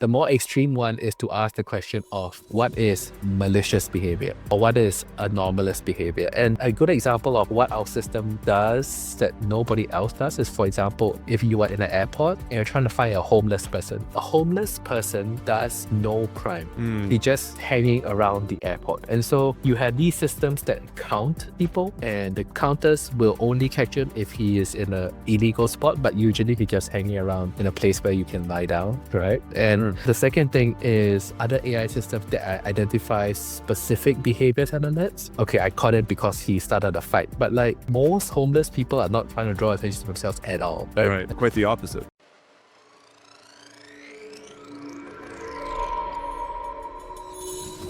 The more extreme one is to ask the question of what is malicious behavior or what is anomalous behavior. And a good example of what our system does that nobody else does is, for example, if you are in an airport and you're trying to find a homeless person does no crime. He's just hanging around the airport. And so you have these systems that count people, and the counters will only catch him if he is in an illegal spot, but usually he's just hanging around in a place where you can lie down, right? And the second thing is other AI systems that identify specific behaviors and alerts. Okay, I caught it because he started a fight, but like most homeless people are not trying to draw attention to themselves at all. Right, quite the opposite.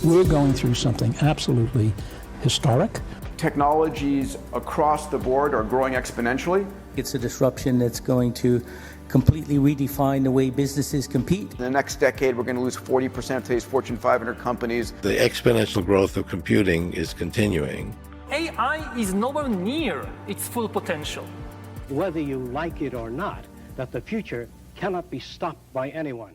We're going through something absolutely historic. Technologies across the board are growing exponentially. It's a disruption that's going to completely redefine the way businesses compete. In the next decade, we're going to lose 40% of today's Fortune 500 companies. The exponential growth of computing is continuing. AI is nowhere near its full potential. Whether you like it or not, that the future cannot be stopped by anyone.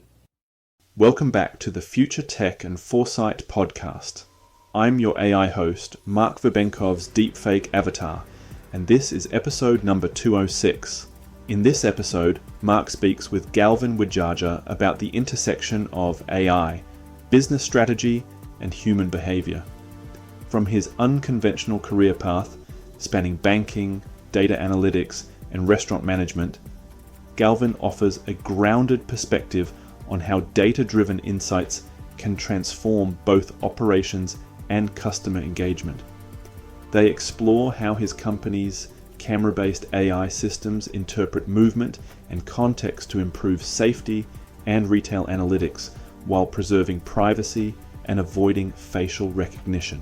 Welcome back to the Future Tech and Foresight podcast. I'm your AI host, Mark Verbenkov's deepfake avatar, and this is episode number 206. In this episode, Mark speaks with Galvin Widjaja about the intersection of AI, business strategy, and human behavior. From his unconventional career path, spanning banking, data analytics, and restaurant management, Galvin offers a grounded perspective on how data-driven insights can transform both operations and customer engagement. They explore how his company's camera-based AI systems interpret movement and context to improve safety and retail analytics while preserving privacy and avoiding facial recognition.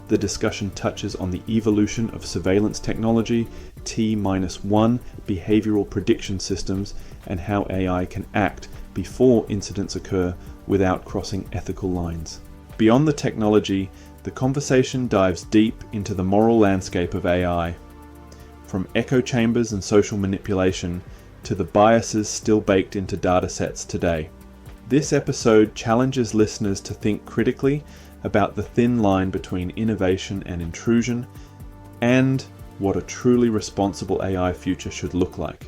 The discussion touches on the evolution of surveillance technology, T-1 behavioral prediction systems, and how AI can act before incidents occur without crossing ethical lines. Beyond the technology, the conversation dives deep into the moral landscape of AI, from echo chambers and social manipulation to the biases still baked into datasets today. This episode challenges listeners to think critically about the thin line between innovation and intrusion, and what a truly responsible AI future should look like.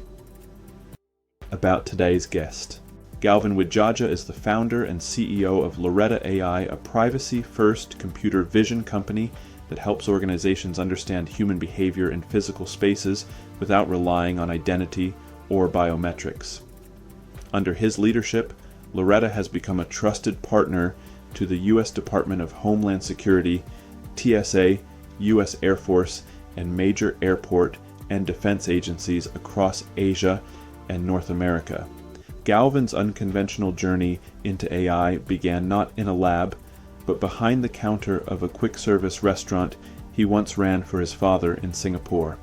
About today's guest. Galvin Widjaja is the founder and CEO of Loretta AI, a privacy-first computer vision company that helps organizations understand human behavior in physical spaces without relying on identity or biometrics. Under his leadership, Loretta has become a trusted partner to the U.S. Department of Homeland Security, TSA, U.S. Air Force, and major airport and defense agencies across Asia and North America. Galvin's unconventional journey into AI began not in a lab, but behind the counter of a quick-service restaurant he once ran for his father in Singapore.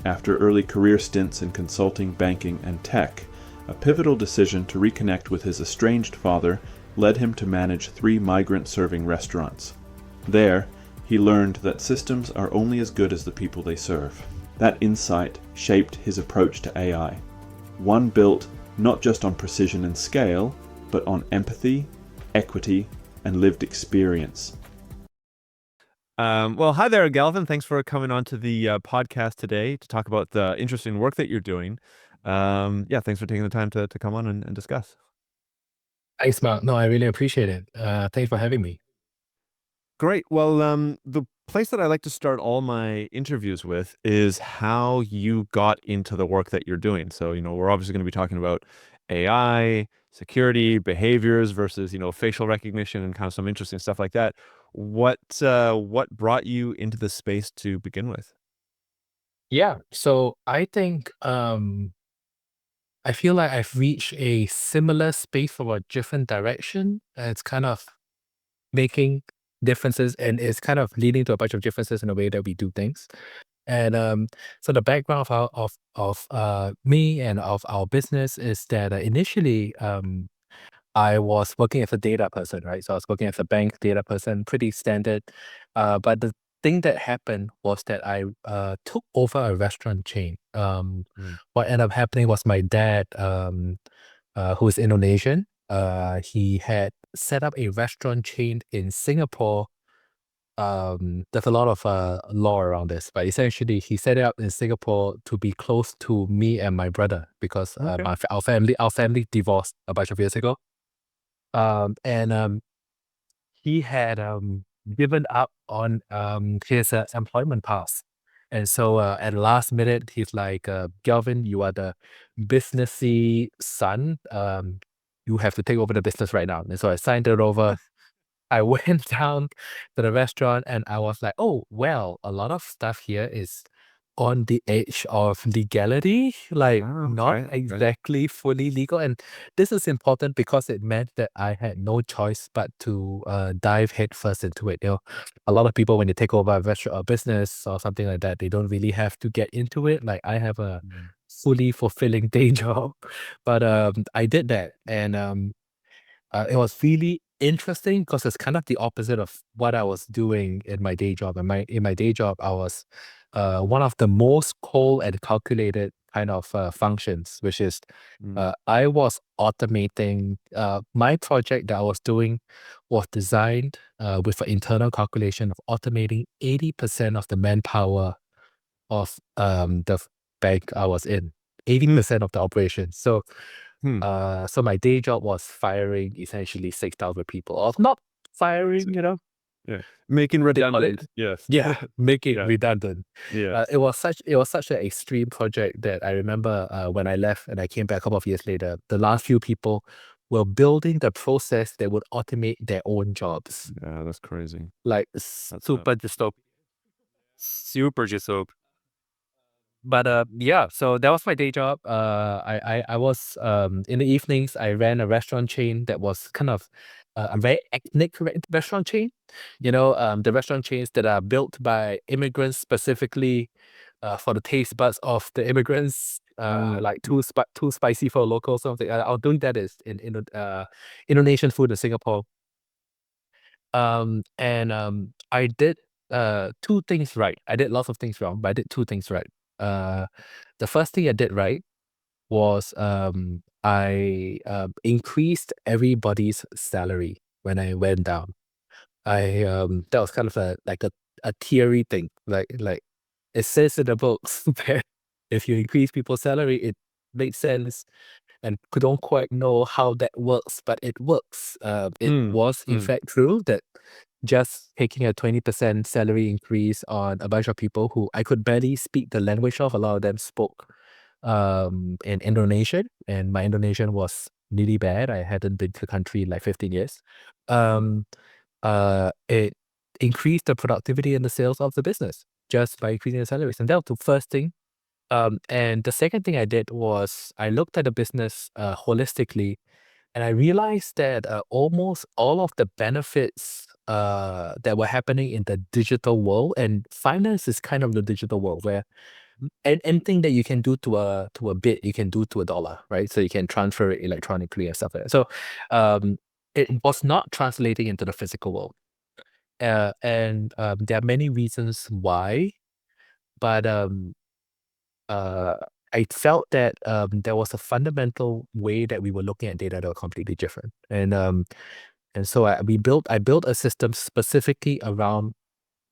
After early career stints in consulting, banking, and tech, a pivotal decision to reconnect with his estranged father led him to manage 3 migrant-serving restaurants. There, he learned that systems are only as good as the people they serve. That insight shaped his approach to AI, one built not just on precision and scale, but on empathy, equity, and lived experience. Well, hi there, Galvin. Thanks for coming on to the podcast today to talk about the interesting work that you're doing. Thanks for taking the time to come on and discuss. Thanks, Mark. No, I really appreciate it. Thanks for having me. Great. Well, the place that I like to start all my interviews with is how you got into the work that you're doing. So, we're obviously going to be talking about AI, security, behaviors versus, facial recognition and kind of some interesting stuff like that. What brought you into the space to begin with? Yeah. So I think I feel like I've reached a similar space from a different direction. It's kind of making differences, and it's kind of leading to a bunch of differences in the way that we do things. And so the background of me and of our business is that initially I was working as a data person, right? So I was working as a bank data person, pretty standard. But the thing that happened was that I took over a restaurant chain. What ended up happening was my dad, who is Indonesian, he had set up a restaurant chain in Singapore. There's a lot of law around this, but essentially he set it up in Singapore to be close to me and my brother because our family divorced a bunch of years ago. And he had given up on his employment pass. And so at the last minute, he's like, Galvin, you are the businessy son. You have to take over the business right now. And so I signed it over. I went down to the restaurant and I was like, oh, well, a lot of stuff here is on the edge of legality, like not exactly fully legal. And this is important because it meant that I had no choice but to dive headfirst into it. A lot of people, when they take over a restaurant or business or something like that, they don't really have to get into it. Like I have a fully fulfilling day job, but I did that. And it was really interesting because it's kind of the opposite of what I was doing in my day job. In my day job, I was one of the most cold and calculated kind of functions, which is I was automating. My project that I was doing was designed with an internal calculation of automating 80% of the manpower of the bank I was in, 80% of the operation. So so my day job was firing essentially 6,000 people, or not firing, Making they call redundant. it, Yes. make it Yeah. redundant. Yeah. It was such an extreme project that I remember when I left and I came back a couple of years later, the last few people were building the process that would automate their own jobs. Yeah, that's crazy. Like super dystopian. Super dystopian. But yeah, so that was my day job. I was in the evenings I ran a restaurant chain that was kind of a very ethnic restaurant chain. The restaurant chains that are built by immigrants specifically for the taste buds of the immigrants. Like too spicy for locals, something. I'll do that is in Indonesian food in Singapore. And I did two things right. I did lots of things wrong, but I did two things right. The first thing I did right was I increased everybody's salary when I went down. That was kind of a theory thing. Like it says in the books that if you increase people's salary, it makes sense. And don't quite know how that works, but it works. It was in fact true that just taking a 20% salary increase on a bunch of people who I could barely speak the language of, a lot of them spoke in Indonesian, and my Indonesian was really bad. I hadn't been to the country in like 15 years. It increased the productivity and the sales of the business just by increasing the salaries. And that was the first thing. And the second thing I did was I looked at the business holistically, and I realized that almost all of the benefits that were happening in the digital world, and finance is kind of the digital world where anything that you can do to a bit, you can do to a dollar, right? So you can transfer it electronically and stuff like that. So it was not translating into the physical world. And there are many reasons why, but I felt that there was a fundamental way that we were looking at data that were completely different. And so I built a system specifically around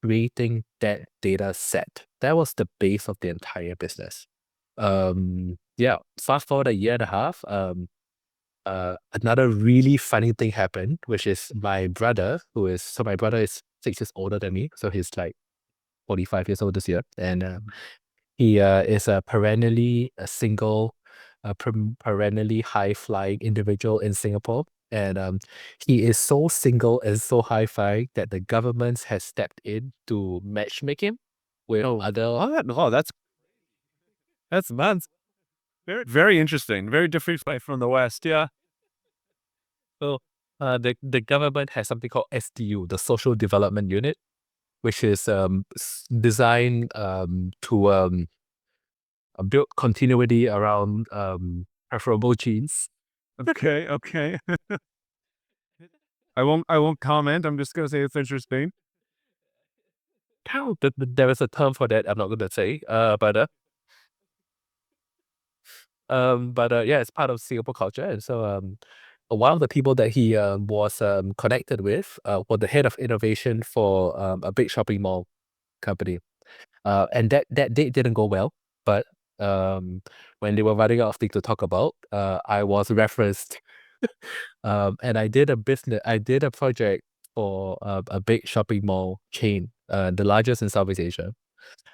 creating that data set. That was the base of the entire business. Fast forward a year and a half, another really funny thing happened, which is my brother is 6 years older than me. So he's like 45 years old this year. And he is a perennially single, perennially high-flying individual in Singapore. And he is so single and so high-flying that the government has stepped in to matchmake him with other. That's very, very interesting. Very different from the West. Yeah. So the government has something called SDU, the Social Development Unit, which is designed to build continuity around preferable genes. Okay. I won't comment. I'm just gonna say it's interesting. There is a term for that. I'm not gonna say. But yeah, it's part of Singapore culture, and so one of the people that he was connected with was the head of innovation for a big shopping mall company. And that date didn't go well, but when they were running out of things to talk about, I was referenced. And I did a project for a big shopping mall chain, the largest in Southeast Asia,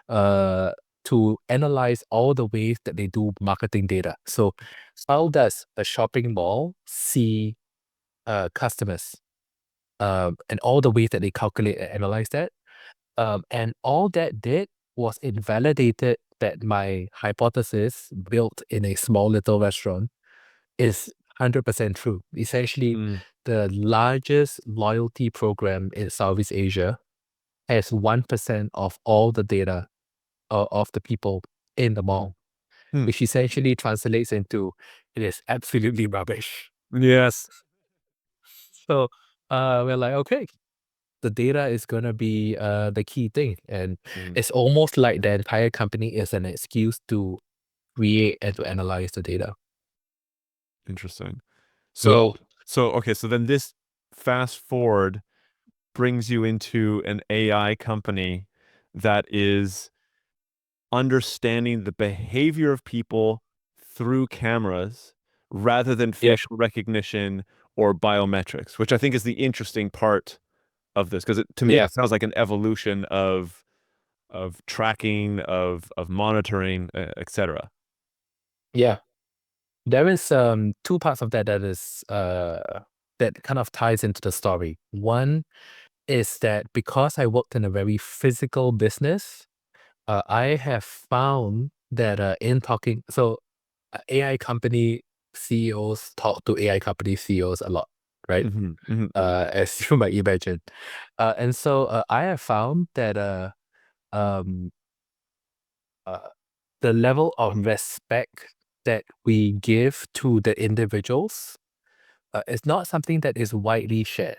to analyze all the ways that they do marketing data. So how does a shopping mall see customers, and all the ways that they calculate and analyze that. And all that did was it validated that my hypothesis built in a small little restaurant is 100% true. Essentially, the largest loyalty program in Southeast Asia has 1% of all the data of the people in the mall, which essentially translates into it is absolutely rubbish. Yes. So we're like, okay, the data is going to be the key thing. And it's almost like the entire company is an excuse to create and to analyze the data. Interesting. So Okay, so then this fast forward brings you into an AI company that is understanding the behavior of people through cameras rather than facial recognition or biometrics, which I think is the interesting part of this, because to me it sounds like an evolution of tracking, of monitoring, etc. Yeah. There is two parts of that is that kind of ties into the story. One is that because I worked in a very physical business, I have found that in talking, so AI company CEOs talk to AI company CEOs a lot, right? As you might imagine. And so I have found that um, the level of respect that we give to the individuals is not something that is widely shared.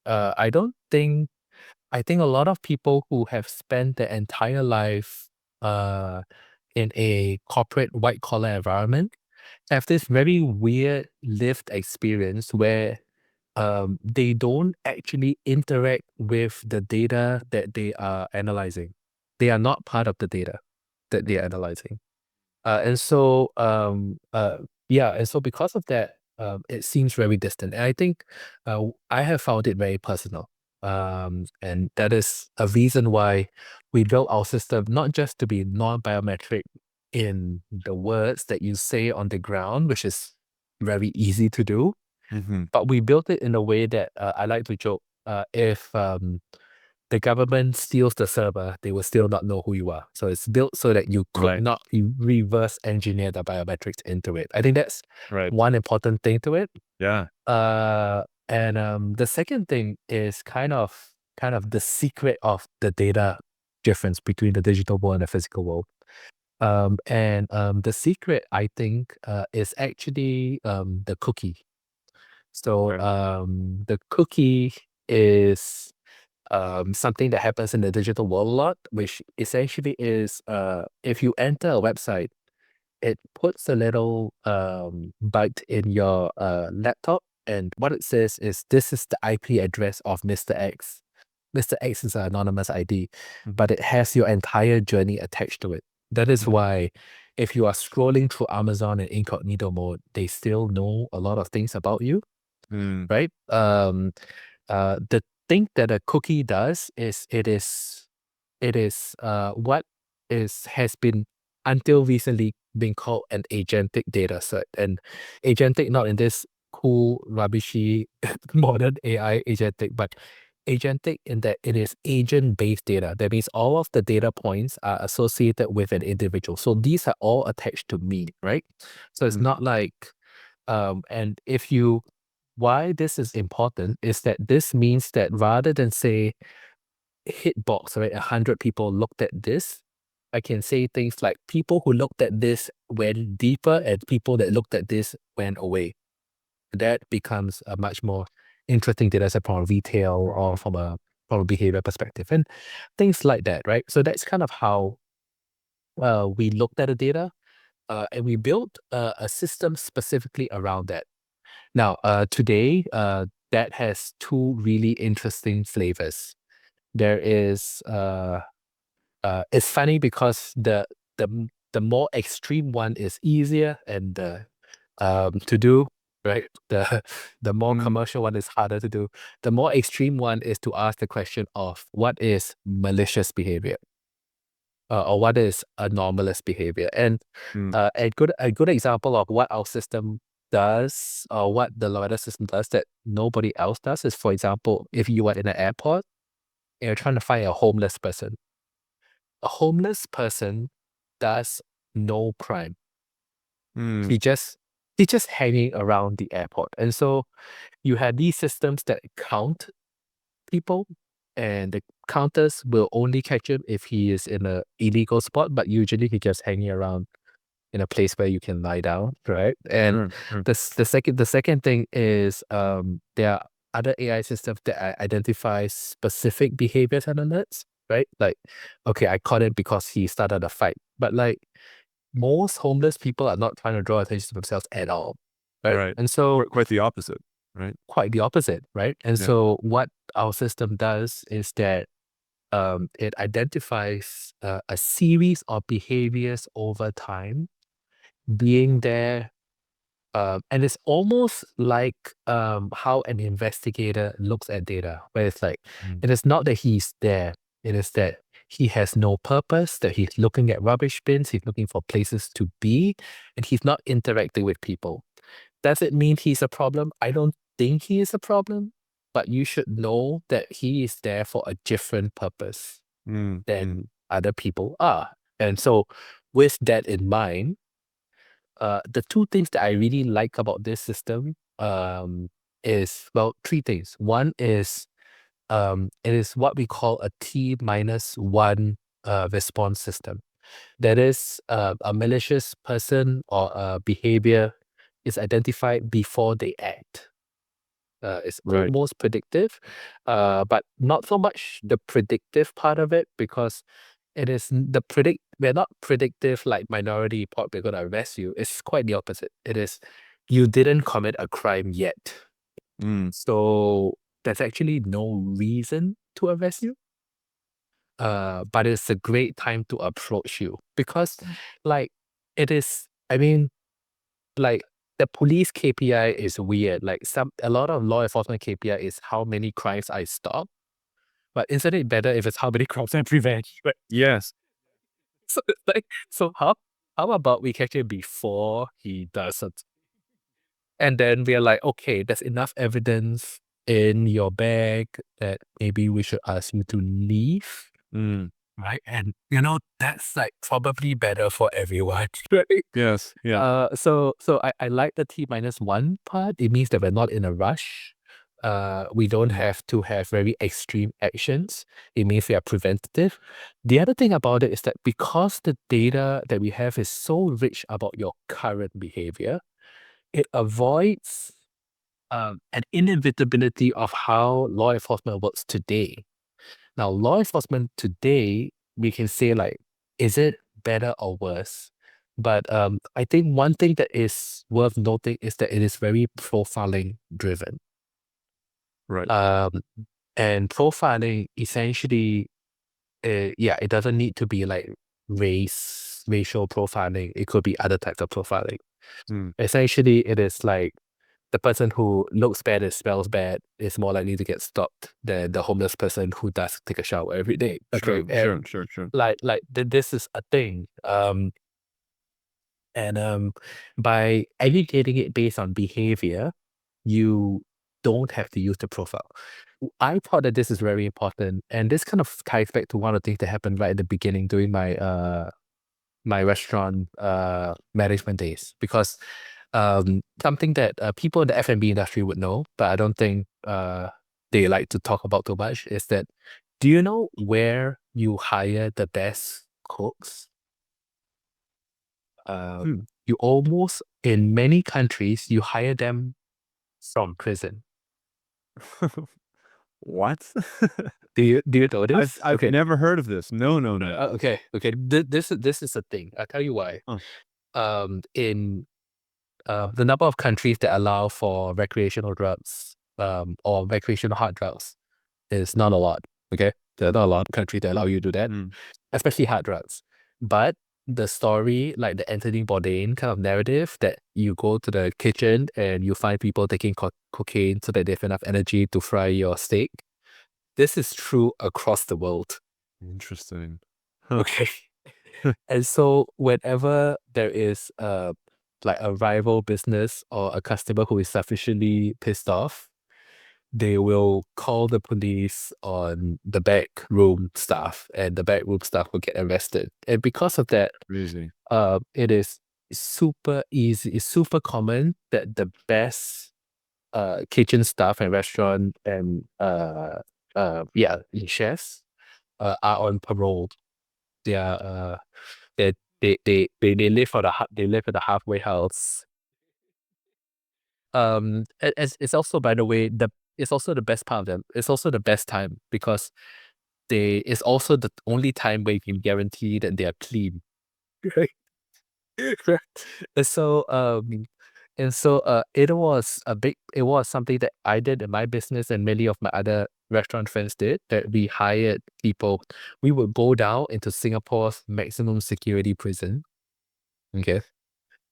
I don't think, I think a lot of people who have spent their entire life in a corporate white collar environment have this very weird lived experience where they don't actually interact with the data that they are analyzing. They are not part of the data that they are analyzing. And so, and so because of that, it seems very distant. And I think I have found it very personal. And that is a reason why we built our system not just to be non-biometric in the words that you say on the ground, which is very easy to do, but we built it in a way that I like to joke, if the government steals the server, they will still not know who you are. So it's built so that you could not reverse engineer the biometrics into it. I think that's one important thing to it. Yeah. And the second thing is kind of the secret of the data difference between the digital world and the physical world. And the secret, I think, is actually the cookie. So the cookie is something that happens in the digital world a lot, which essentially is if you enter a website, it puts a little byte in your laptop, and what it says is this is the IP address of Mr. X. Mr. X is an anonymous ID, but it has your entire journey attached to it. That is why if you are scrolling through Amazon in incognito mode, they still know a lot of things about you, right? The thing that a cookie does is it is what has been until recently been called an agentic data set. And agentic not in this cool rubbishy modern AI agentic, but agentic in that it is agent-based data. That means all of the data points are associated with an individual. So these are all attached to me, right? So it's not like and if you, why this is important is that this means that rather than say hitbox, right, 100 people looked at this, I can say things like people who looked at this went deeper and people that looked at this went away. That becomes a much more interesting data set from a retail or from a behavior perspective and things like that, right? So that's kind of how we looked at the data and we built a system specifically around that. Now, today, that has two really interesting flavors. There is, it's funny because the more extreme one is easier and to do, right? The more commercial one is harder to do. The more extreme one is to ask the question of what is malicious behavior, or what is anomalous behavior. And a good example of what our system does, or what the Loretta system does that nobody else does, is, for example, if you are in an airport and you're trying to find a homeless person. A homeless person does no crime. He just he's just hanging around the airport. And so you have these systems that count people, and the counters will only catch him if he is in a illegal spot, but usually he's just hanging around in a place where you can lie down, right? And the second thing is, there are other AI systems that identify specific behaviors and alerts, right? Like, okay, I caught him because he started a fight, but like most homeless people are not trying to draw attention to themselves at all, right? Right. And so Quite the opposite, right? quite the opposite, right? And Yeah. so what our system does is that it identifies a series of behaviors over time being there. And it's almost like how an investigator looks at data, where it's like, it is not that he's there, it is that he has no purpose, that he's looking at rubbish bins, he's looking for places to be, and he's not interacting with people. Does it mean he's a problem? I don't think he is a problem, but you should know that he is there for a different purpose than other people are. And so, with that in mind, the two things that I really like about this system is, well, three things. One is, it is what we call a T-1 response system. That is, a malicious person or a behavior is identified before they act. It's Right. almost predictive, but not so much the predictive part of it, because it is we're not predictive like Minority Report, we're gonna arrest you. It's quite the opposite. It is, you didn't commit a crime yet, so there's actually no reason to arrest you. But it's a great time to approach you, because like it is, I mean, like the police KPI is weird. Like a lot of law enforcement KPI is how many crimes I stop. But isn't it better if it's how many crimes I prevent? Right? Yes. So it's like, so how about we catch him before he does it? And then we're like, okay, there's enough evidence in your bag that maybe we should ask you to leave. Right? And that's like probably better for everyone. Right? Yes. Yeah. So I like the T-1 part. It means that we're not in a rush. We don't have to have very extreme actions. It means we are preventative. The other thing about it is that because the data that we have is so rich about your current behavior, it avoids an inevitability of how law enforcement works today. Now, law enforcement today, we can say like, is it better or worse? But I think one thing that is worth noting is that it is very profiling driven. Right. And profiling essentially, it doesn't need to be like racial profiling. It could be other types of profiling. Essentially, it is like the person who looks bad and smells bad is more likely to get stopped than the homeless person who does take a shower every day. Okay, Sure. this is a thing. And by educating it based on behavior, you don't have to use the profile. I thought that this is very important, and this kind of ties back to one of the things that happened right at the beginning during my restaurant management days, because something that people in the F&B industry would know, but I don't think they like to talk about too much, is that, do you know where you hire the best cooks? You almost, in many countries, you hire them from prison. What? Do you know this? I've Okay. never heard of this. No. Okay. This is a thing. I'll tell you why. In the number of countries that allow for recreational drugs or recreational hard drugs is not a lot. Okay, there are not a lot of countries that allow you to do that, especially hard drugs. But the story, like the Anthony Bourdain kind of narrative, that you go to the kitchen and you find people taking cocaine so that they have enough energy to fry your steak. This is true across the world. Interesting. Okay. And so whenever there is like a rival business or a customer who is sufficiently pissed off, they will call the police on the back room staff, and the back room staff will get arrested. And because of that, Crazy. it is super easy. It's super common that the best kitchen staff and restaurant and chefs are on parole. They are they live for they live at the halfway house. It's also, by the way, it's also the best part of them. It's also the best time because it's also the only time where you can guarantee that they are clean. Right. And so it was something that I did in my business and many of my other restaurant friends did, that we hired people. We would go down into Singapore's maximum security prison, okay,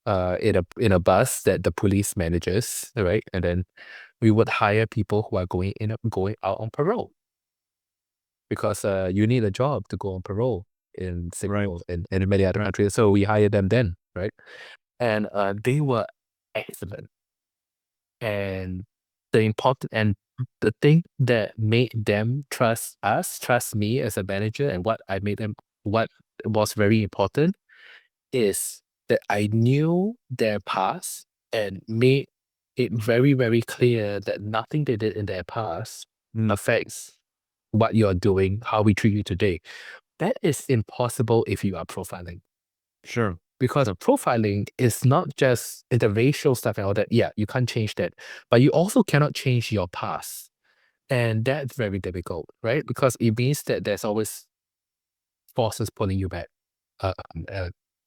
in a bus that the police manages, right? And then we would hire people who are going out on parole, because you need a job to go on parole in Singapore and in many other countries. So we hired them then, right? And they were excellent. And the thing that made them trust me as a manager, and what was very important, is that I knew their past and made it very, very clear that nothing they did in their past affects what you're doing, how we treat you today. That is impossible if you are profiling. Sure. Because of profiling is not just the racial stuff and all that. Yeah, you can't change that. But you also cannot change your past. And that's very difficult, right? Because it means that there's always forces pulling you back.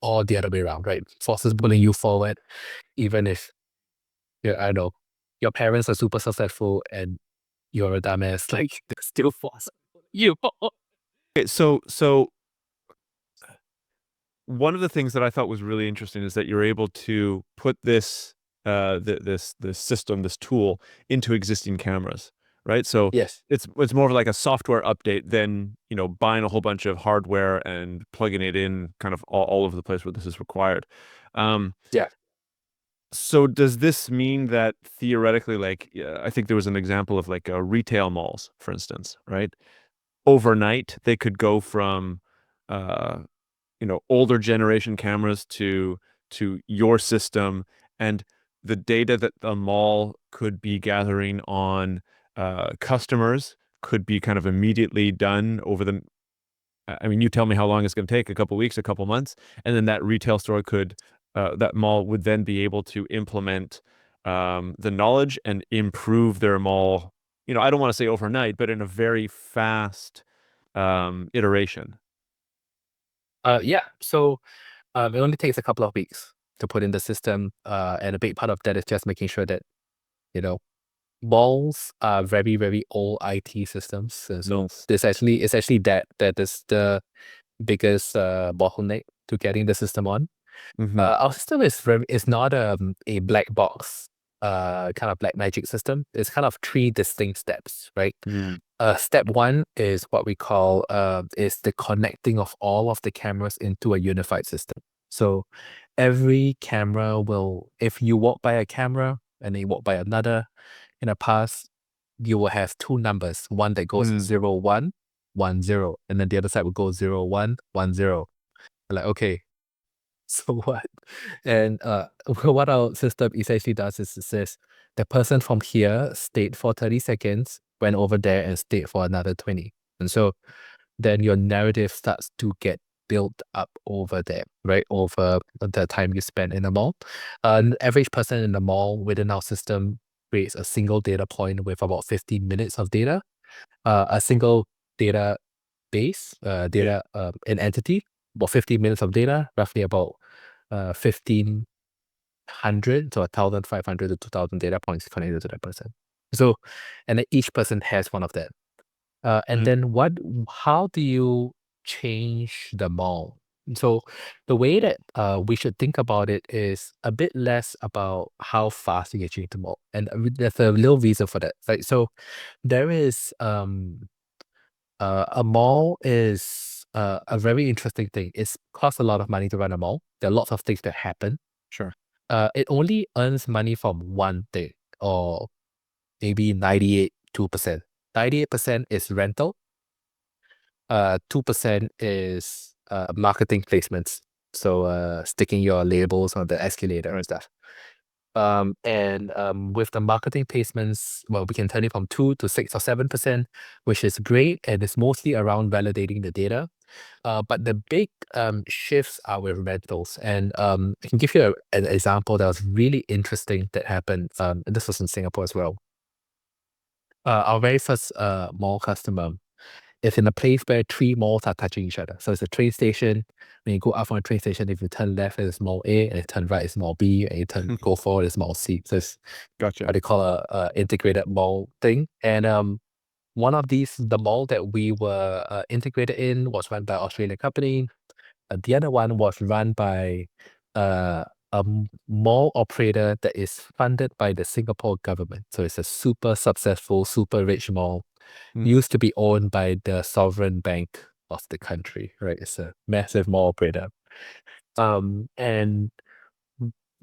Or the other way around, right? Forces pulling you forward, even if, I know, your parents are super successful and you're a dumbass, like, there's still force you. Okay, so one of the things that I thought was really interesting is that you're able to put this this system, this tool, into existing cameras, right? So Yes. it's more of like a software update than, buying a whole bunch of hardware and plugging it in kind of all over the place where this is required. Yeah. So does this mean that theoretically, like, I think there was an example of like retail malls, for instance, right? Overnight, they could go from older generation cameras to your system, and the data that the mall could be gathering on customers could be kind of immediately done over the. I mean, you tell me how long it's going to take, a couple weeks, a couple months, and then that retail store that mall would then be able to implement the knowledge and improve their mall. I don't want to say overnight, but in a very fast iteration. Yeah. So it only takes a couple of weeks to put in the system. And a big part of that is just making sure that, malls are very, very old IT systems. And so it's actually that is the biggest bottleneck to getting the system on. Our system is not a black box kind of black magic system. It's kind of 3 distinct steps, right? Step 1 is what we call is the connecting of all of the cameras into a unified system. So every camera will, if you walk by a camera and then you walk by another in the past, you will have 2 numbers, one that goes 0, 1, 1, 0, and then the other side will go 0, 1, 1, 0. Like, okay, so what? And what our system essentially does is it says the person from here stayed for 30 seconds, went over there and stayed for another 20. And so then your narrative starts to get built up over there, right? Over the time you spend in the mall. An average person in the mall within our system creates a single data point with about 15 minutes of data. A single data base, an entity, about 15 minutes of data, roughly about 15 100 to 1,500 to 2,000 data points connected to that person. So, and then each person has one of that. And then how do you change the mall? So the way that we should think about it is a bit less about how fast you can change the mall. And there's a little reason for that. Right? So there is a mall is a very interesting thing. It costs a lot of money to run a mall. There are lots of things that happen. Sure. It only earns money from one thing, or maybe 98%. 98% is rental. 2% is marketing placements. So sticking your labels on the escalator and stuff. With the marketing placements, well, we can turn it from 2 to 6 or 7%, which is great, and it's mostly around validating the data. But the big shifts are with rentals. And I can give you an example that was really interesting that happened. This was in Singapore as well. Our very first mall customer is in a place where 3 malls are touching each other. So it's a train station. When you go up from a train station, if you turn left, it's mall A, and you turn right, it's mall B, and you go forward, it's mall C. So it's Gotcha. what they call a integrated mall thing. And one of these, the mall that we were integrated in, was run by an Australian company. The other one was run by mall operator that is funded by the Singapore government. So it's a super successful, super rich mall. Used to be owned by the sovereign bank of the country, right? It's a massive mall operator. And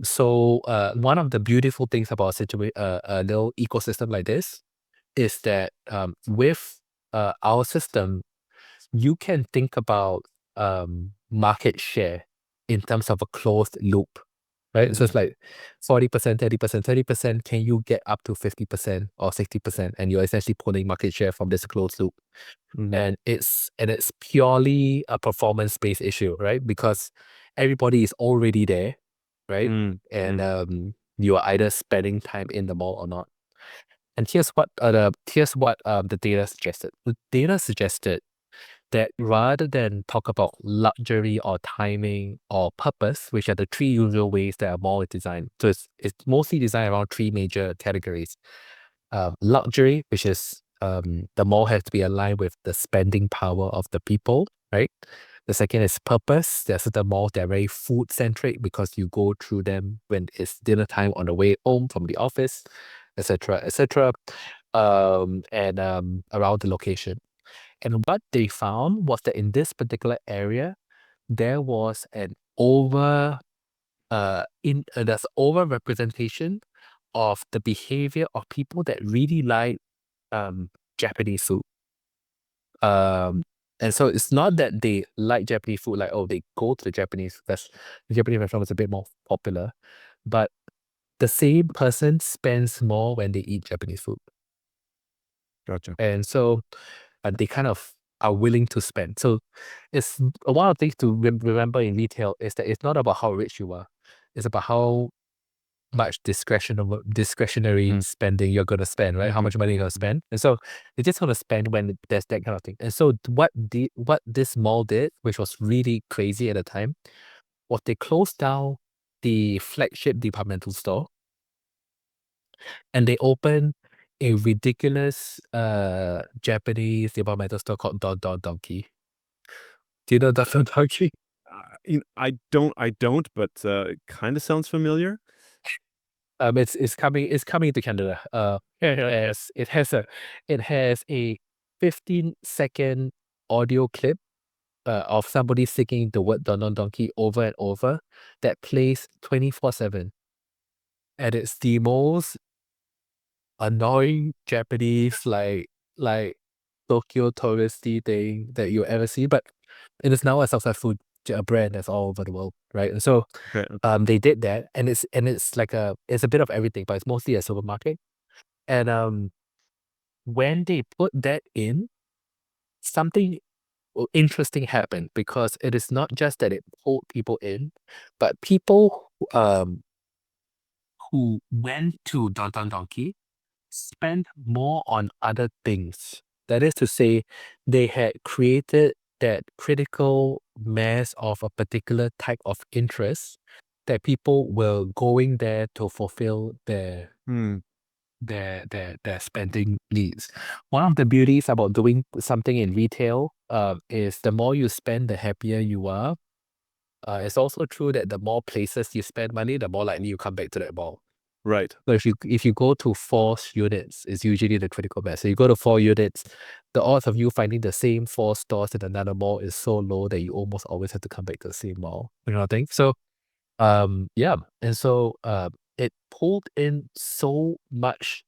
so one of the beautiful things about a little ecosystem like this is that with our system, you can think about market share in terms of a closed loop, right? So it's like 40%, 30%, 30%. Can you get up to 50% or 60%? And you're essentially pulling market share from this closed loop. And it's purely a performance-based issue, right? Because everybody is already there, right? And you are either spending time in the mall or not. And here's what the data suggested. The data suggested that rather than talk about luxury or timing or purpose, which are the 3 usual ways that a mall is designed. So it's mostly designed around 3 major categories. Luxury, which is the mall has to be aligned with the spending power of the people, right? The second is purpose. There are certain malls that are very food-centric because you go through them when it's dinner time on the way home from the office, etc., etc., and around the location. And what they found was that in this particular area, there was an there's over representation of the behavior of people that really like Japanese food. And so it's not that they like Japanese food, like, oh, they go to the Japanese restaurant is a bit more popular, but the same person spends more when they eat Japanese food. Gotcha. And so they kind of are willing to spend. So it's one of the things to remember in retail is that it's not about how rich you are. It's about how much discretionary spending you're going to spend, right? How much money you're going to spend. And so they're just going to spend when there's that kind of thing. And so what this mall did, which was really crazy at the time, was they closed down the flagship departmental store and they opened a ridiculous Japanese departmental store called Donkey. Do you know Donkey? I don't, but it kind of sounds familiar. It's coming to Canada. It has a 15-second audio clip of somebody singing the word Don Donkey over and over that plays 24/7. And it's the most annoying Japanese like Tokyo touristy thing that you ever see, but it is now a successful brand that's all over the world, right? And so they did that, and it's like it's a bit of everything, but it's mostly a supermarket. And when they put that in, something interesting happened because it is not just that it pulled people in, but people who went to Don Donkey spend more on other things. That is to say, they had created that critical mass of a particular type of interest that people were going there to fulfill their Hmm. their spending needs. One of the beauties about doing something in retail is the more you spend, the happier you are. It's also true that the more places you spend money, the more likely you come back to that mall. Right. So if you go to 4 units, it's usually the critical mass. So you go to 4 units, the odds of you finding the same 4 stores in another mall is so low that you almost always have to come back to the same mall. You know what I think? So yeah. And so it pulled in so much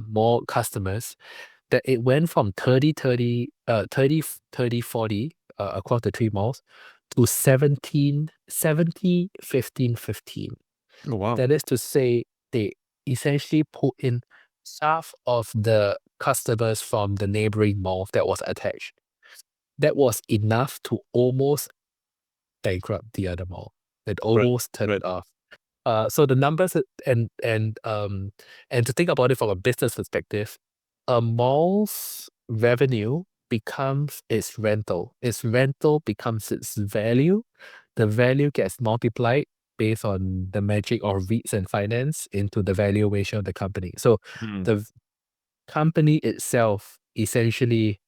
more customers that it went from 40 across the 3 malls to 17, 70, 15, 15. Oh, wow. That is to say, they essentially pulled in half of the customers from the neighboring mall that was attached. That was enough to almost bankrupt the other mall. It almost turned it off. So the numbers and to think about it from a business perspective, a mall's revenue becomes its rental. Its rental becomes its value. The value gets multiplied based on the magic of REITs and finance into the valuation of the company. So Hmm. the company itself essentially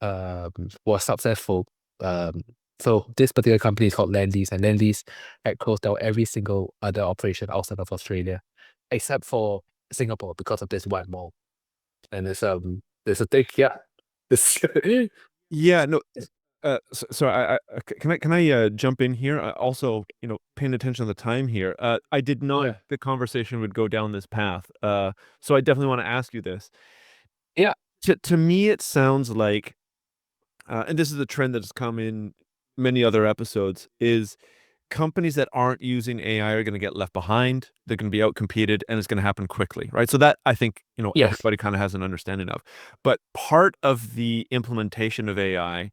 was successful. So this particular company is called Lendlease, and Lendlease had closed down every single other operation outside of Australia, except for Singapore because of this one mall. And there's a thing, yeah. This Yeah, no. So can I jump in here? Also, paying attention to the time here. I did not Yeah. think the conversation would go down this path. So I definitely want to ask you this. Yeah. To me, it sounds like, and this is a trend that has come in many other episodes, is companies that aren't using AI are going to get left behind. They're going to be outcompeted, and it's going to happen quickly, right? So that, I think, Yes. everybody kind of has an understanding of. But part of the implementation of AI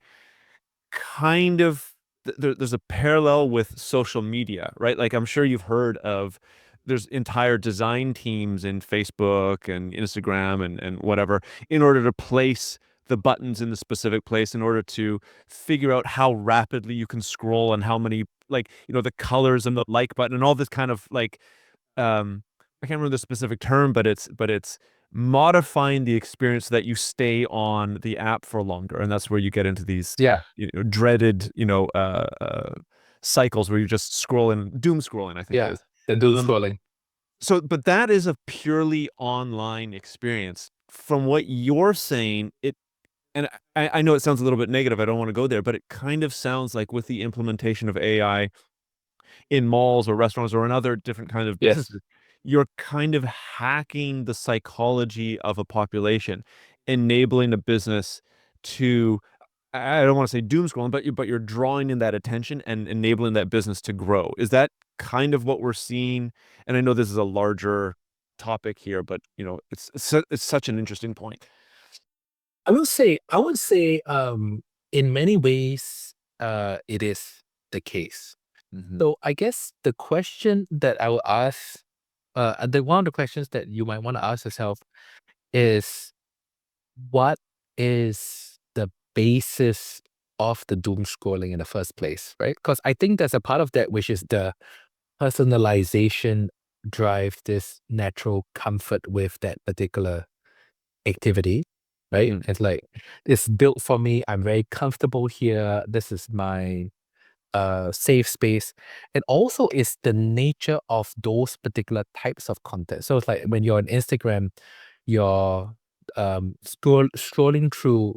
kind of there's a parallel with social media, right? Like, I'm sure you've heard of, there's entire design teams in Facebook and Instagram and whatever, in order to place the buttons in the specific place, in order to figure out how rapidly you can scroll and how many, like, the colors and the like button and all this kind of, like, I can't remember the specific term, but it's modifying the experience so that you stay on the app for longer, and that's where you get into these Yeah. dreaded cycles where you're just scrolling, doom scrolling, I think it Yeah. is. The doom scrolling. So, but that is a purely online experience. From what you're saying, and I know it sounds a little bit negative. I don't want to go there, but it kind of sounds like with the implementation of AI in malls or restaurants or in other different kind of Yes. businesses, you're kind of hacking the psychology of a population, enabling a business to, I don't want to say doom scrolling, but you're drawing in that attention and enabling that business to grow. Is that kind of what we're seeing? And I know this is a larger topic here, but it's such an interesting point. I would say, in many ways, it is the case. Mhm. So I guess the question that I will ask, one of the questions that you might want to ask yourself is, what is the basis of the doom scrolling in the first place, right? Because I think there's a part of that which is the personalization drives this natural comfort with that particular activity, right? Mm. It's like, it's built for me. I'm very comfortable here. This is my safe space. And also it's the nature of those particular types of content. So it's like when you're on Instagram, you're scrolling through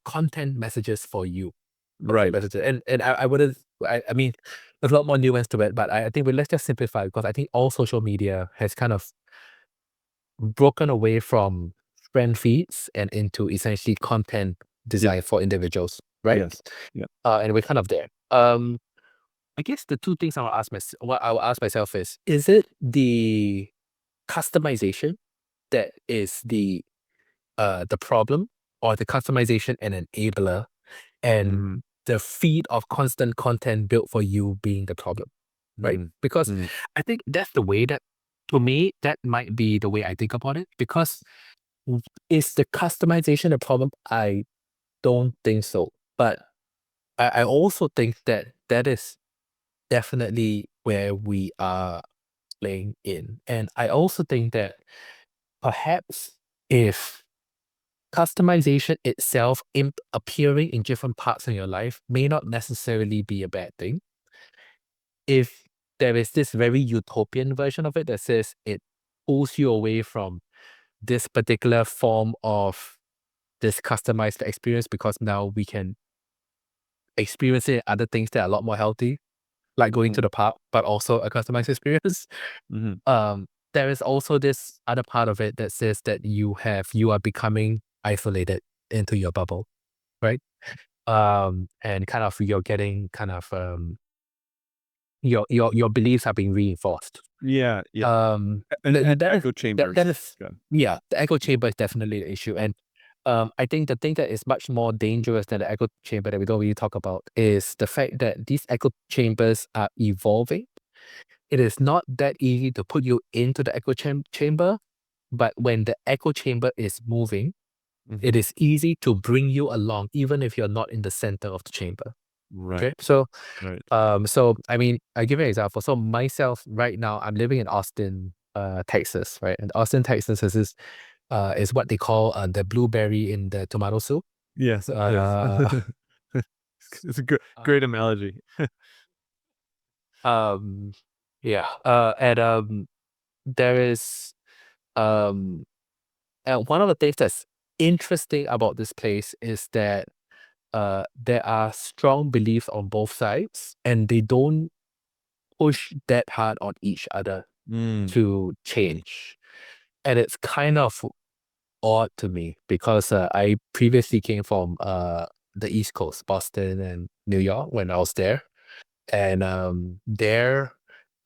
content messages for you. Right. Messages. And I wouldn't, I mean, there's a lot more nuance to it, but I think let's just simplify, because I think all social media has kind of broken away from friend feeds and into essentially content designed for individuals, right? Yes. Yeah. And we're kind of there. I guess the two things what I will ask myself is it the customization that is the problem, or the customization and enabler, and Mhm. the feed of constant content built for you being the problem, right? Mhm. Because Mhm. I think that's the way that, to me, that might be the way I think about it. Because is the customization a problem? I don't think so. But I also think that that is definitely where we are playing in. And I also think that perhaps if customization itself appearing in different parts of your life may not necessarily be a bad thing. If there is this very utopian version of it that says it pulls you away from this particular form of this customized experience because now we can experience it in other things that are a lot more healthy, like going to the park, but also a customized experience. There is also this other part of it that says that you are becoming isolated into your bubble, right? And kind of you're getting kind of your beliefs are being reinforced. Yeah. And And that echo chambers. the echo chamber is definitely the issue. And I think the thing that is much more dangerous than the echo chamber that we don't really talk about is the fact that these echo chambers are evolving. It is not that easy to put you into the echo chamber, but when the echo chamber is moving, it is easy to bring you along, even if you're not in the center of the chamber. Right. Okay, so Right. so I mean, I give you an example. So myself, right now, I'm living in Austin, Texas, right? And Austin, Texas is what they call the blueberry in the tomato soup. Yes. It's a great analogy. Yeah. And there is and one of the things that's interesting about this place is that there are strong beliefs on both sides, and they don't push that hard on each other to change. And it's kind of odd to me because I previously came from the East Coast, Boston and New York when I was there. And there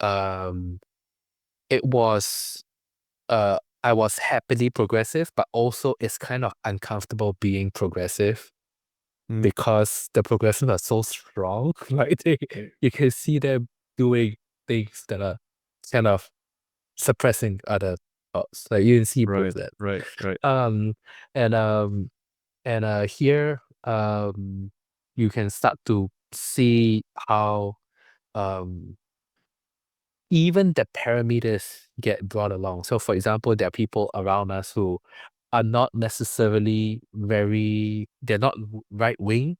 it was I was happily progressive, but also it's kind of uncomfortable being progressive because the progressives are so strong. Like you can see them doing things that are kind of suppressing other thoughts. Like you can see both that. Right. And here you can start to see how even the parameters get brought along. So for example, there are people around us who are not necessarily they're not right wing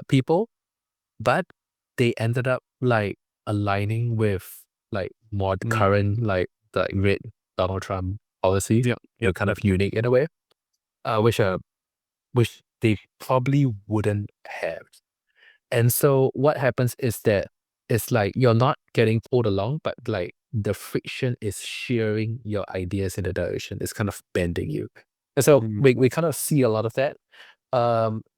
people, but they ended up like aligning with like more current like the red Donald Trump policy. Kind of unique in a way, which they probably wouldn't have. And so what happens is that it's like you're not getting pulled along, but like the friction is shearing your ideas in a direction. It's kind of bending you. And so we kind of see a lot of that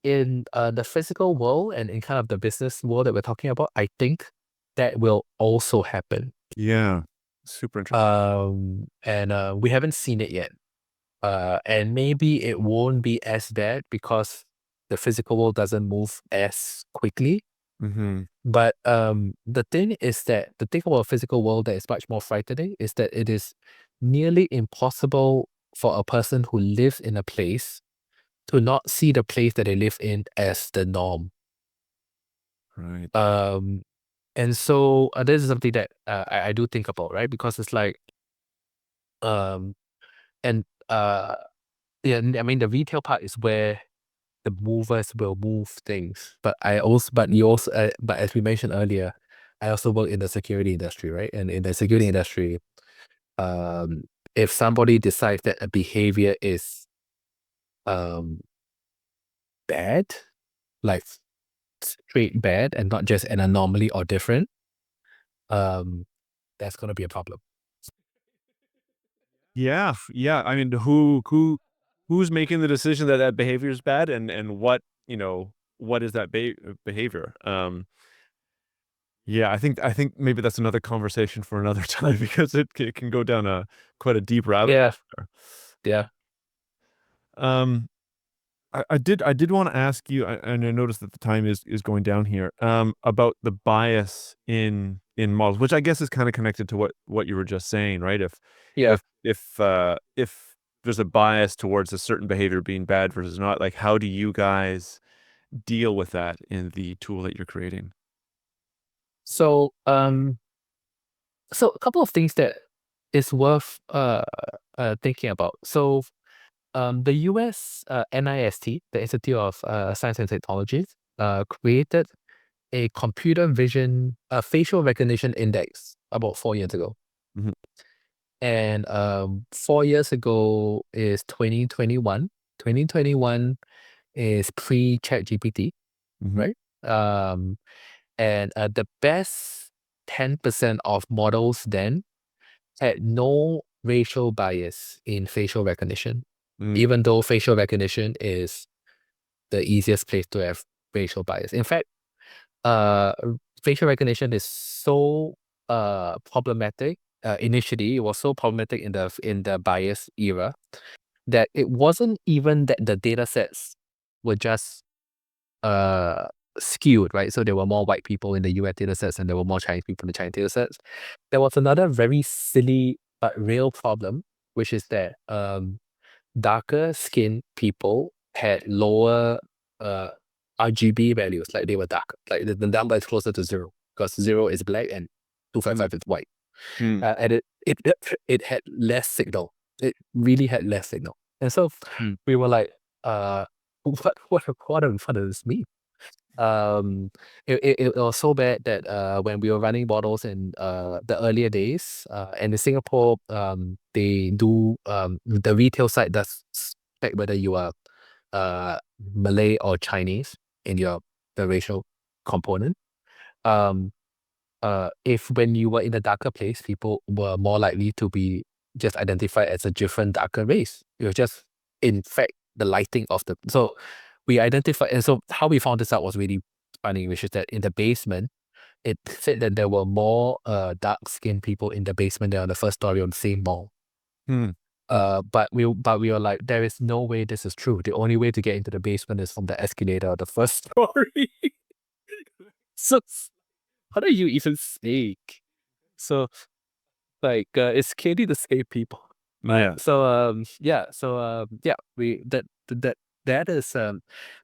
in the physical world and in kind of the business world that we're talking about. I think that will also happen. Yeah. Super interesting. And we haven't seen it yet. And maybe it won't be as bad because the physical world doesn't move as quickly. But the thing is that the thing about a physical world that is much more frightening is that it is nearly impossible for a person who lives in a place to not see the place that they live in as the norm. Right. And so this is something that I do think about, right? Because it's like, yeah, I mean, the retail part is where the movers will move things. But but as we mentioned earlier, I also work in the security industry, right? And in the security industry, if somebody decides that a behavior is bad, like straight bad, and not just an anomaly or different, that's going to be a problem. Yeah. I mean, who's making the decision that that behavior is bad, and what is that behavior? Yeah, I think maybe that's another conversation for another time because it can go down quite a deep rabbit hole. Yeah. I did want to ask you, and I noticed that the time is going down here, about the bias in models, which I guess is kind of connected to what you were just saying, right? If there's a bias towards a certain behavior being bad versus not, like how do you guys deal with that in the tool that you're creating? So So a couple of things that is worth thinking about. So the US NIST, the Institute of Science and Technology, created a computer vision facial recognition index about 4 years ago. Mhm. And 4 years ago is 2021. 2021 is pre-Chat GPT, Mhm. right? And the best 10% of models then had no racial bias in facial recognition, Mm. even though facial recognition is the easiest place to have racial bias. In fact, uh, facial recognition is so problematic. Initially, it was so problematic in the bias era that it wasn't even that the data sets were just uh skewed, right? So there were more white people in the US data sets and there were more Chinese people in the Chinese data sets. There was another very silly but real problem, which is that darker skinned people had lower RGB values, like they were dark. Like the number is closer to 0 because 0 is black and 255 is white. Mm. And it had less signal. It really had less signal. And so Mm. we were like, what does this mean? It was so bad that when we were running models in the earlier days, and in Singapore, they do the retail side does check whether you are Malay or Chinese in the racial component. If when you were in a darker place, people were more likely to be just identified as a different darker race. It was just, in fact, the lighting of the. So we identified, and so how we found this out was really funny, which is that in the basement, it said that there were more dark-skinned people in the basement than on the first story on the same mall. Mm. But we were like, there is no way this is true. The only way to get into the basement is from the escalator of the first story. So how do you even speak? So like it's clearly the same people. Yeah. So yeah, that is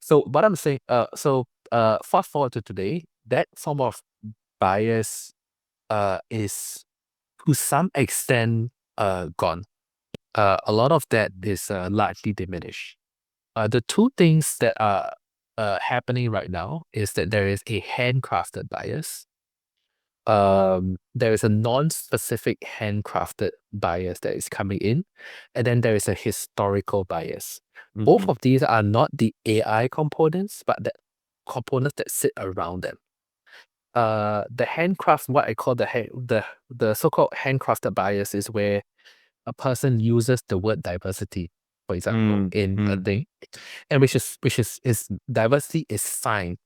so what I'm saying, fast forward to today, that form of bias is to some extent gone. A lot of that is largely diminished. The two things that are happening right now is that there is a handcrafted bias. There is a non-specific handcrafted bias that is coming in, and then there is a historical bias. Both Mhm. of these are not the AI components, but the components that sit around them. The handcraft, what I call the so-called handcrafted bias, is where a person uses the word diversity, for example, Mm. in a Mm. thing, and which is diversity is fine,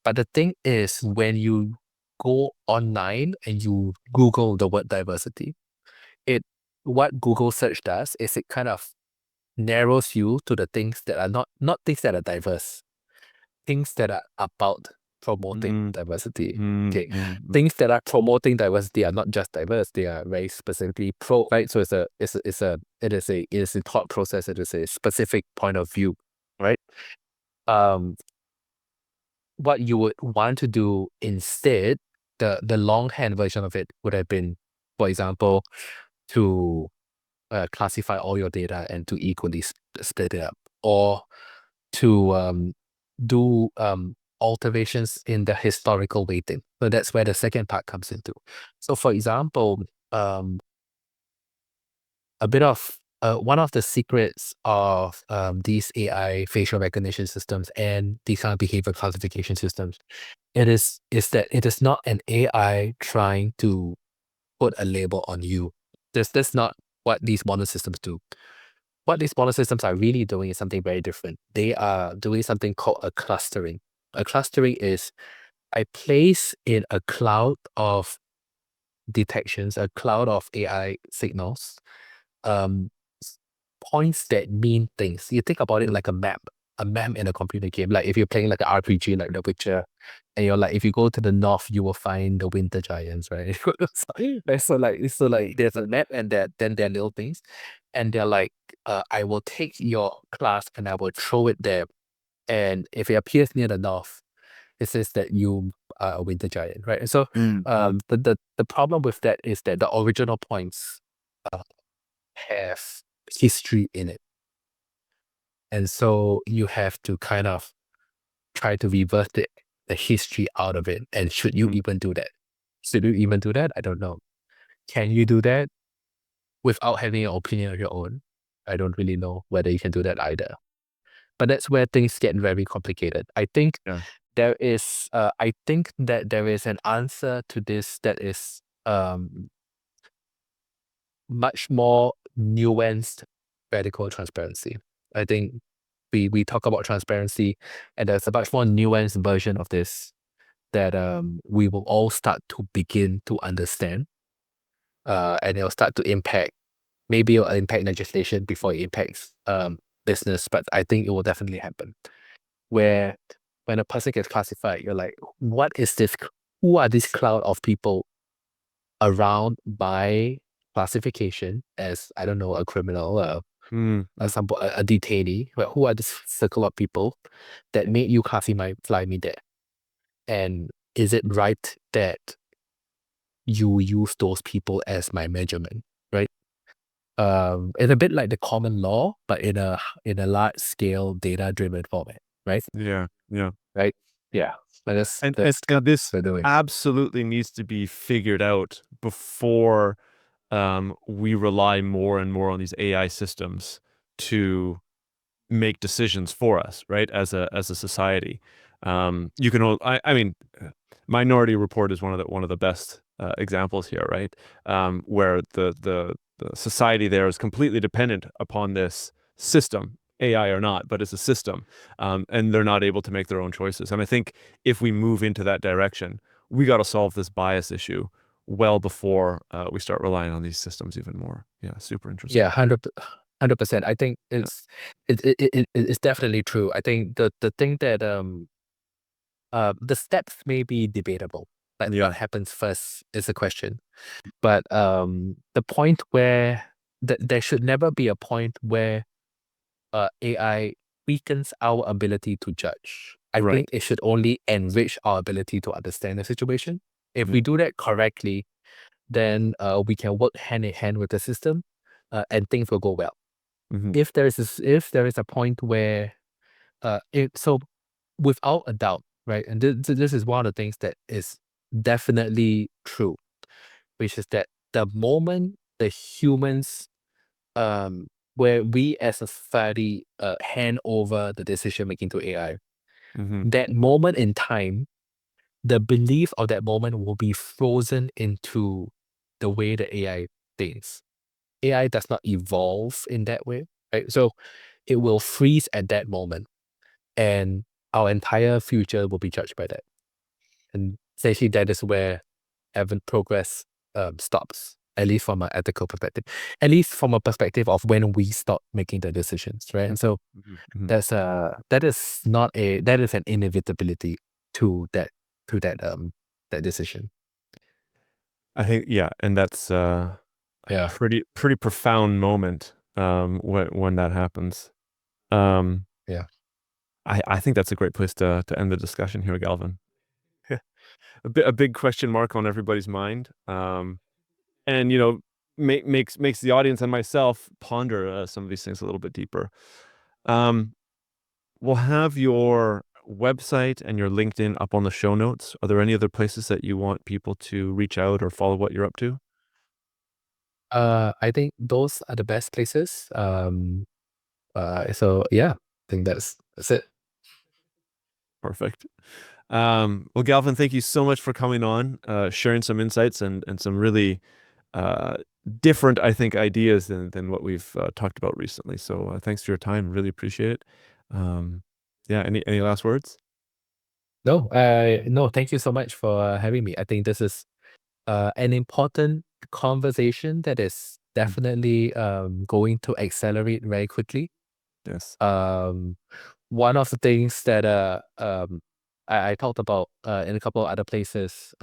but the thing is when you go online and you Google the word diversity, what Google search does is it kind of narrows you to the things that are not things that are diverse, things that are about promoting Mm. diversity. Mm. Okay, Mm. things that are promoting diversity are not just diverse; they are very specifically pro. Right, so it is a thought process. It is a specific point of view. Right. Um, what you would want to do instead, the longhand version of it would have been, for example, to classify all your data and to equally split it up, or to do alterations in the historical weighting. So that's where the second part comes into. So for example, a bit of one of the secrets of these AI facial recognition systems and these kind of behavior classification systems, is that it is not an AI trying to put a label on you. That's not what these modern systems do. What these modern systems are really doing is something very different. They are doing something called a clustering. A clustering is I place in a cloud of detections, a cloud of AI signals, um, points that mean things. You think about it like a map in a computer game. Like if you're playing like an RPG, like The Witcher, and you're like, if you go to the north, you will find the winter giants, right? So there's a map and then there are little things, and they're like, I will take your class and I will throw it there, and if it appears near the north, it says that you Widjaja, right? And so the problem with that is that the original points have history in it. And so you have to kind of try to revert the history out of it. And should you even do that? Should you even do that? I don't know. Can you do that without having an opinion of your own? I don't really know whether you can do that either. But that's where things get very complicated. I think there is an answer to this that is much more nuanced radical transparency. I think we talk about transparency, and there's a much more nuanced version of this that we will all start to begin to understand, and it'll start to impact. Maybe it'll impact legislation before it impacts business, but I think it will definitely happen. Where when a person gets classified, you're like, what is this? Who are this cloud of people around my classification as, I don't know, a criminal, a detainee? Well, who are this circle of people that made you fly me there? And is it right that you use those people as my measurement, right? It's a bit like the common law, but in a large scale data driven format, right? Yeah. Right? Yeah. That's This what we're doing. absolutely needs to be figured out before we rely more and more on these AI systems to make decisions for us, right? As a society, you can. I mean, Minority Report is one of the best examples here, right? Where the society there is completely dependent upon this system, AI or not, but it's a system, and they're not able to make their own choices. And I think if we move into that direction, we got to solve this bias issue well before we start relying on these systems even more. Yeah, super interesting. Yeah, 100%. I think it's definitely true. I think the thing that the steps may be debatable. Like what happens first is a question. But the point where there should never be a point where AI weakens our ability to judge. I think it should only enrich our ability to understand the situation. If we do that correctly, then we can work hand in hand with the system, and things will go well. If there is a point where so without a doubt, right, and this is one of the things that is definitely true, which is that the moment the humans where we as a society hand over the decision making to AI, that moment in time, the belief of that moment will be frozen into the way the AI thinks. AI does not evolve in that way, right? So it will freeze at that moment, and our entire future will be judged by that. And essentially, that is where progress stops, at least from an ethical perspective, at least from a perspective of when we stop making the decisions, right? And so that is an inevitability to that decision. I think, and that's a pretty profound moment when that happens. I think that's a great place to end the discussion here, Galvin. A big question mark on everybody's mind, and makes the audience and myself ponder some of these things a little bit deeper. We'll have your website and your LinkedIn up on the show notes. Are there any other places that you want people to reach out or follow what you're up to? I think those are the best places. So yeah, I think that's it. Perfect. Well, Galvin, thank you so much for coming on, sharing some insights and some really different, I think, ideas than what we've talked about recently. So thanks for your time. Really appreciate it. Any last words? No, thank you so much for having me. I think this is an important conversation that is definitely going to accelerate very quickly. Yes. One of the things that I talked about in a couple of other places,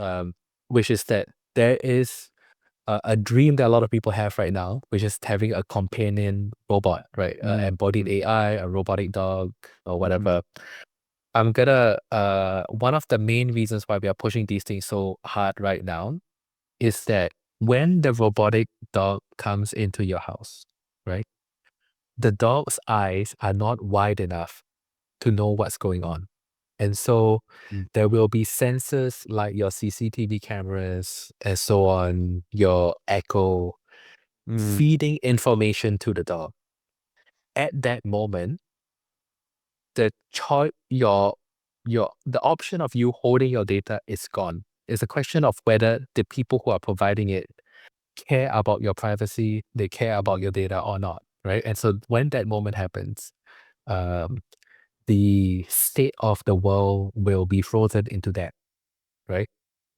which is that there is a dream that a lot of people have right now, which is having a companion robot, right? Embodied AI, a robotic dog, or whatever. I'm gonna one of the main reasons why we are pushing these things so hard right now is that when the robotic dog comes into your house, right? The dog's eyes are not wide enough to know what's going on. And so there will be sensors like your CCTV cameras and so on, your Echo, feeding information to the dog. At that moment, the choice, the option of you holding your data is gone. It's a question of whether the people who are providing it care about your privacy, they care about your data or not, right? And so when that moment happens, the state of the world will be frozen into that, right?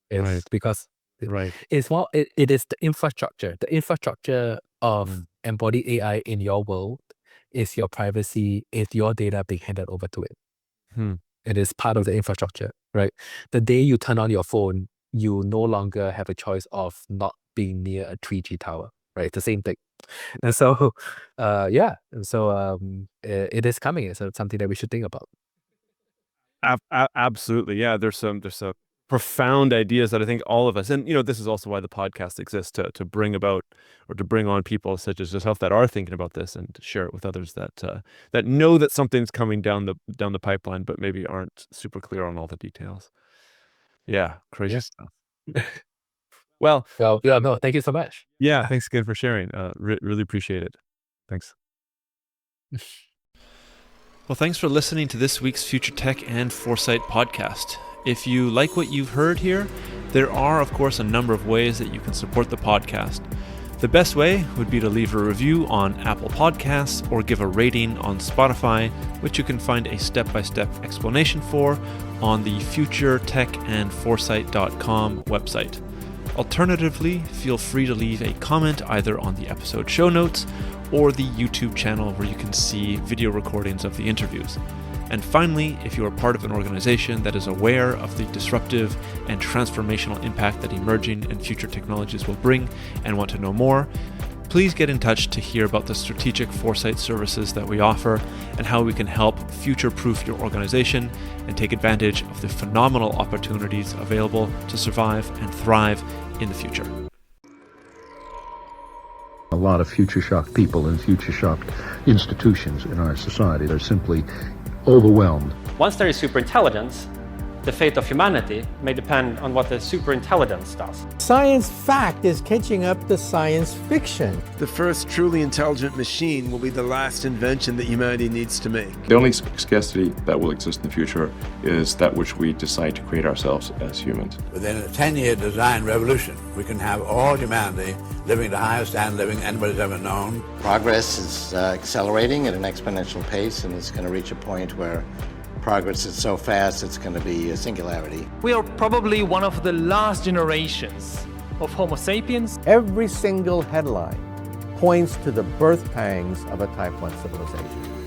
It's Right. because Right. it is the infrastructure of embodied AI in your world is your privacy, is your data being handed over to it. It is part of the infrastructure, right? The day you turn on your phone, you no longer have a choice of not being near a 3G tower, right? It's the same thing. And so, it is coming. It's something that we should think about. Absolutely. Yeah. There's some profound ideas that I think all of us, and this is also why the podcast exists, to bring about or to bring on people such as yourself that are thinking about this and to share it with others that know that something's coming down the pipeline, but maybe aren't super clear on all the details. Yeah. Crazy stuff. Well, no, thank you so much. Yeah. Thanks again for sharing. Really appreciate it. Thanks. Well, thanks for listening to this week's Future Tech and Foresight podcast. If you like what you've heard here, there are, of course, a number of ways that you can support the podcast. The best way would be to leave a review on Apple Podcasts or give a rating on Spotify, which you can find a step-by-step explanation for on the futuretechandforesight.com website. Alternatively, feel free to leave a comment either on the episode show notes or the YouTube channel where you can see video recordings of the interviews. And finally, if you are part of an organization that is aware of the disruptive and transformational impact that emerging and future technologies will bring and want to know more, please get in touch to hear about the strategic foresight services that we offer and how we can help future-proof your organization and take advantage of the phenomenal opportunities available to survive and thrive in the future. A lot of future-shocked people and future-shocked institutions in our society are simply overwhelmed. Once there is superintelligence, the fate of humanity may depend on what the superintelligence does. Science fact is catching up to science fiction. The first truly intelligent machine will be the last invention that humanity needs to make. The only scarcity that will exist in the future is that which we decide to create ourselves as humans. Within a 10-year design revolution, we can have all humanity living the highest standard living anybody's ever known. Progress is accelerating at an exponential pace, and it's going to reach a point where progress is so fast it's going to be a singularity. We are probably one of the last generations of Homo sapiens. Every single headline points to the birth pangs of a Type 1 civilization.